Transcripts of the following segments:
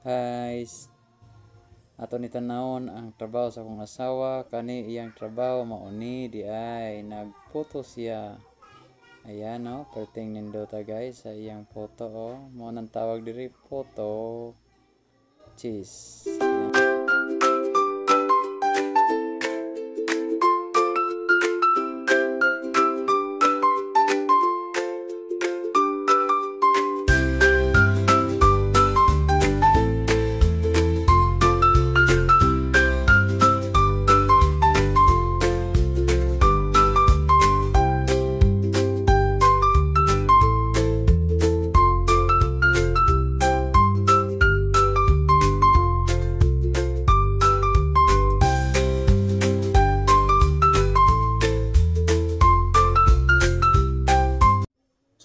Guys, ato ni tanawon ang trabaho sa akong asawa. Kani iyang trabaho mauni di ay nagphoto siya. Ayan no, perting nindota guys sa iyang photo oh. Mo nang tawag diri photo. Cheese.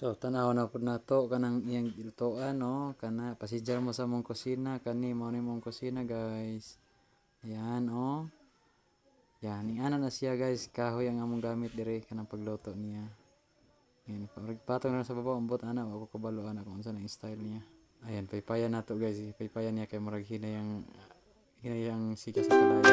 So tanaw na pud nato kanang iyang gilutoan no, kana passenger mo sa mong kusina, kani mao ni mong kusina guys. Ayan oh. Yan, ana na siya guys, kahoy ang among gamit dire kanang pagluto niya. Ayan, patong na sa baba ambot ana ako kabalo ana kung unsa na style niya. Ayan, paypayan nato guys, paypayan niya kay murag hinayang sika sa kalay.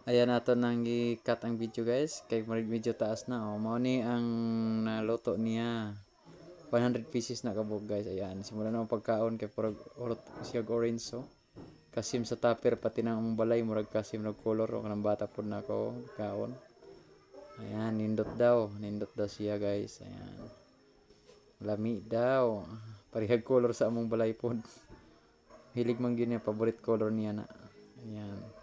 Ayan nato nang i-cut ang video guys, kay medyo taas na oh. Mao ni ang naluto niya. 100 pieces na kabog guys. Ayan, simula na ang pagkaon kay purag siya orange so. Kasim sa tupper pati nang among balay murag kasim nag color o kanang bata pud nako kaon. Ayan, nindot daw siya guys. Ayan. Lami daw. Parihag color sa among balay pod. Hilig man gyud niya, favorite color niya na. Ayan.